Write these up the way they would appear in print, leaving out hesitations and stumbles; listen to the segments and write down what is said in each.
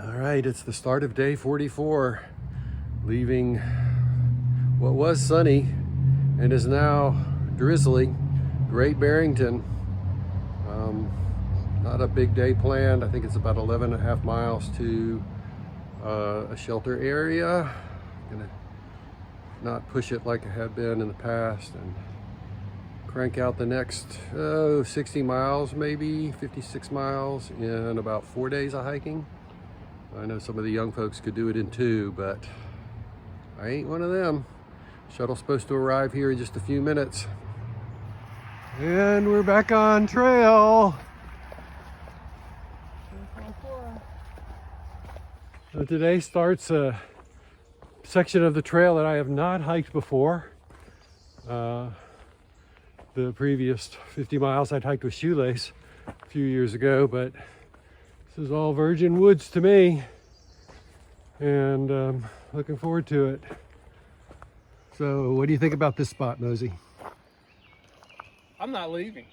All right, it's the start of day 44, leaving what was sunny and is now drizzly, Great Bearington. Not a big day planned. I think it's about 11 and a half miles to a shelter area. Gonna not push it like I had been in the past and crank out the next 60 miles, maybe 56 miles in about 4 days of hiking. I know some of the young folks could do it in 2, but I ain't one of them. Shuttle's supposed to arrive here in just a few minutes. And we're back on trail. So today starts a section of the trail that I have not hiked before. The previous 50 miles I'd hiked with shoelace a few years ago, but this is all virgin woods to me, and looking forward to it. So what do you think about this spot, Mosey? I'm not leaving.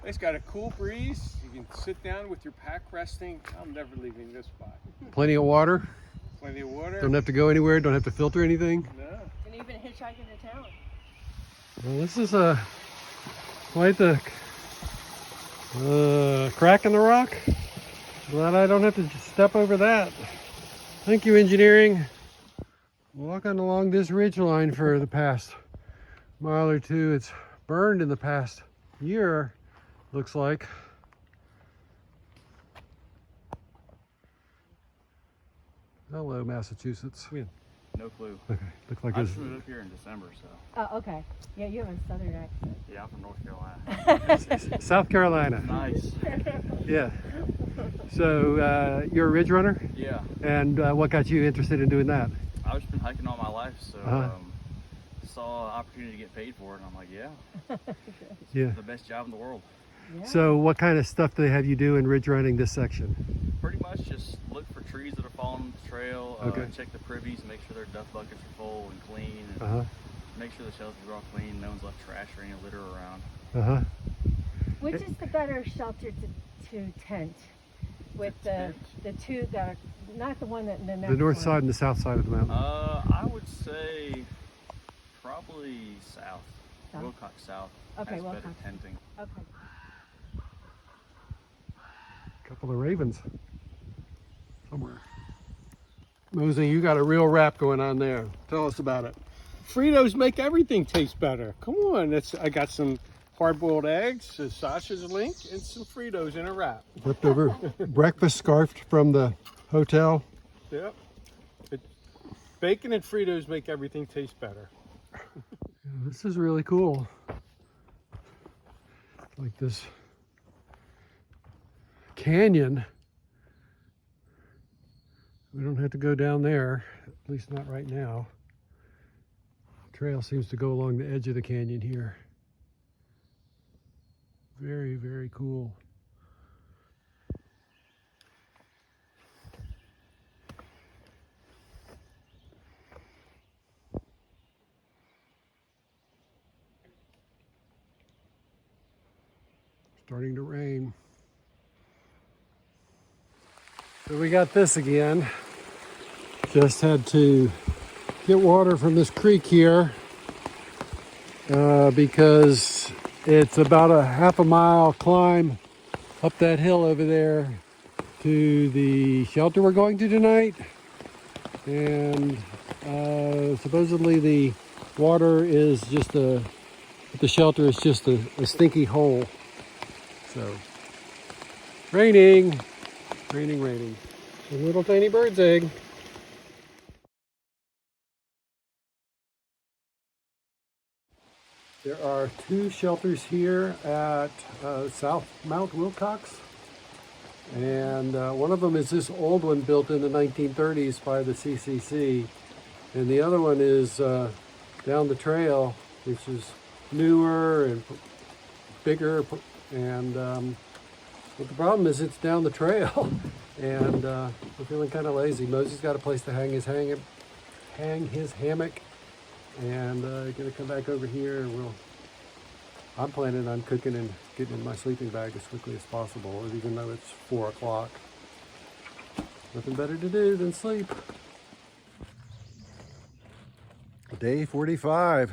It's got a cool breeze. You can sit down with your pack resting. I'm never leaving this spot. Plenty of water? Plenty of water. Don't have to go anywhere, don't have to filter anything? No. And even hitchhike into town. Well, this is quite the crack in the rock. Glad I don't have to step over that. Thank you, engineering. Walking along this ridge line for the past mile or two. It's burned in the past year, looks like. Hello, Massachusetts. No clue. Okay, looks like I it's just moved up here in December, so. Oh, okay. Yeah, you have a southern accent. Yeah, I'm from North Carolina. South Carolina. Nice. Yeah. So you're a ridge runner, Yeah. and what got you interested in doing that? I've just been hiking all my life, so saw an opportunity to get paid for it, and I'm like, yeah, it's Yeah. the best job in the world. Yeah. So what kind of stuff do they have you do in ridge running this section? Pretty much just look for trees that are falling on the trail, Okay. check the privies, make sure their duff buckets are full and clean, and Uh-huh. make sure the shelters are all clean, no one's left trash or any litter around. Uh-huh. Which is the better shelter to tent? With the two that are, not the one that the next The north one. side and the south side of the mountain. I would say probably south. South? Wilcox South Okay, has Wilcox. better tenting. Okay. Couple of ravens somewhere. Mosey, you got a real rap going on there. Tell us about it. Fritos make everything taste better. Come on, I got some hard-boiled eggs, a sausage link, and some Fritos in a wrap. Leftover breakfast scarfed from the hotel. Yep. Bacon and Fritos make everything taste better. This is really cool. Like this canyon. We don't have to go down there, at least not right now. Trail seems to go along the edge of the canyon here. Very, very cool. Starting to rain. So we got this again. Just had to get water from this creek here because it's about a half a mile climb up that hill over there to the shelter we're going to tonight. And supposedly the water is just the shelter is just a stinky hole. So, raining. A little tiny bird's egg. There are 2 shelters here at South Mount Wilcox. And one of them is this old one built in the 1930s by the CCC. And the other one is down the trail, which is newer and bigger. And but the problem is it's down the trail, and we're feeling kind of lazy. Mosey's got a place to hang his hammock, and gonna come back over here. And I'm planning on cooking and getting in my sleeping bag as quickly as possible, even though it's 4 o'clock. Nothing better to do than sleep. Day 45,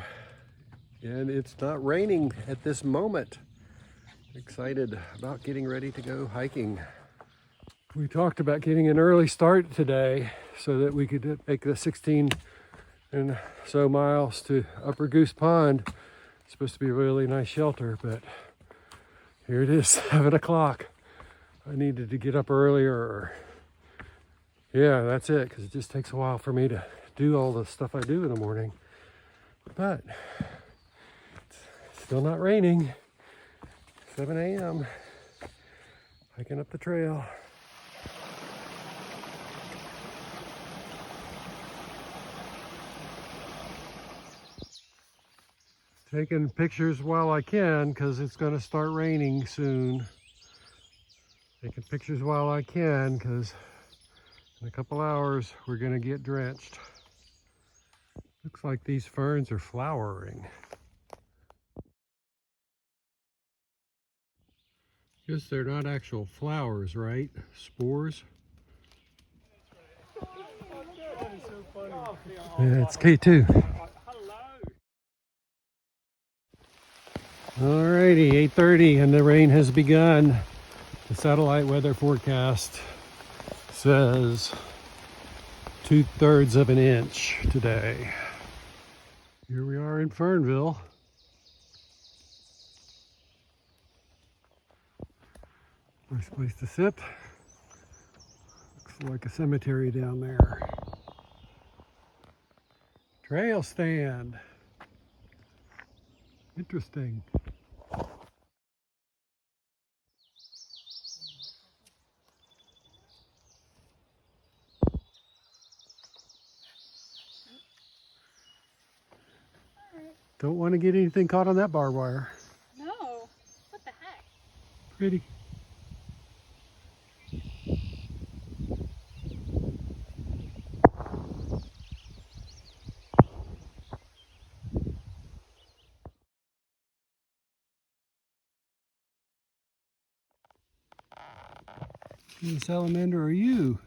and it's not raining at this moment. Excited about getting ready to go hiking. We talked about getting an early start today so that we could make the 16 and so miles to Upper Goose Pond. It's supposed to be a really nice shelter, but here it is, 7 o'clock. I needed to get up earlier. Yeah, that's it, because it just takes a while for me to do all the stuff I do in the morning. But it's still not raining. 7 a.m. hiking up the trail. Taking pictures while I can because it's going to start raining soon. Taking pictures while I can because in a couple hours we're going to get drenched. Looks like these ferns are flowering. Guess they're not actual flowers, right? Spores? Yeah, it's K2. Alrighty, 8:30 and the rain has begun. The satellite weather forecast says 2/3 of an inch today. Here we are in Fernville. Nice place to sit. Looks like a cemetery down there. Trail stand. Interesting. Don't want to get anything caught on that barbed wire. No. What the heck? Pretty. What salamander are you?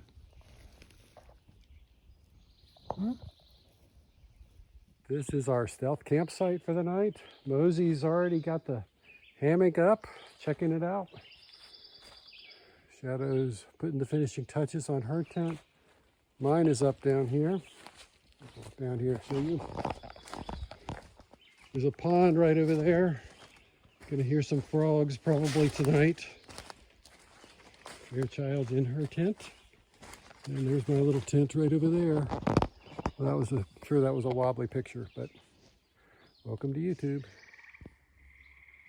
Huh? This is our stealth campsite for the night. Mosey's already got the hammock up, checking it out. Shadow's putting the finishing touches on her tent. Mine is up down here. I'll walk down here and show you. There's a pond right over there. Gonna hear some frogs probably tonight. Fairchild's in her tent. And there's my little tent right over there. Well, sure that was a wobbly picture, but welcome to YouTube.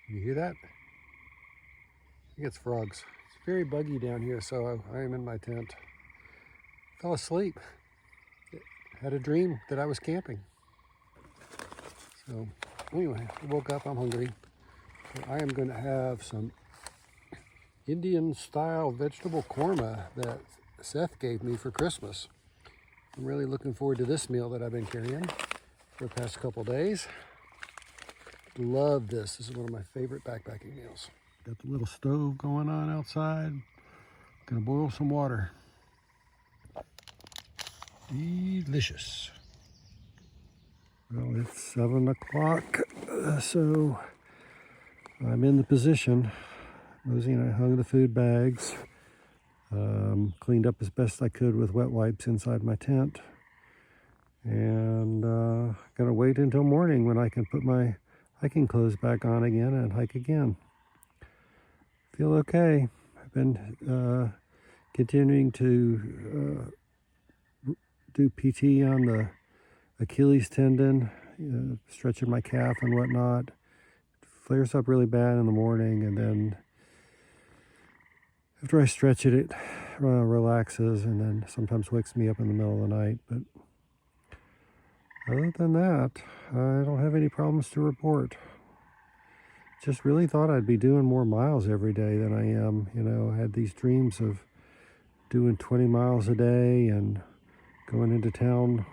You hear that? I think it's frogs. It's very buggy down here, so I am in my tent. Fell asleep. Had a dream that I was camping. So anyway, I woke up, I'm hungry. So I am going to have some Indian style vegetable korma that Seth gave me for Christmas. I'm really looking forward to this meal that I've been carrying for the past couple days. Love this. This is one of my favorite backpacking meals. Got the little stove going on outside. Gonna boil some water. Delicious. Well, it's 7 o'clock, so I'm in the position. Mosey and I hung the food bags. Cleaned up as best I could with wet wipes inside my tent. And gonna wait until morning when I can put my hiking clothes back on again and hike again. Feel okay. I've been continuing to do PT on the Achilles tendon, stretching my calf and whatnot. It flares up really bad in the morning, and then after I stretch it, it relaxes and then sometimes wakes me up in the middle of the night. But other than that, I don't have any problems to report. Just really thought I'd be doing more miles every day than I am. You know, I had these dreams of doing 20 miles a day and going into town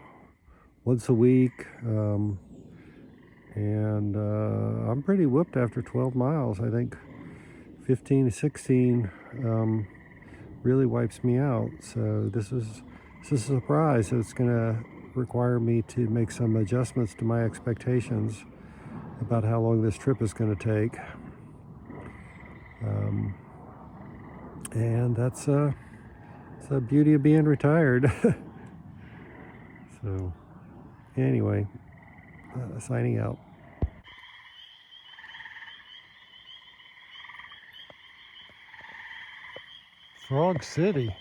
once a week. I'm pretty whooped after 12 miles. I think 15 to 16 really wipes me out. So this is a surprise. So it's going to require me to make some adjustments to my expectations about how long this trip is going to take. And that's the beauty of being retired. So anyway, signing out. Frog City.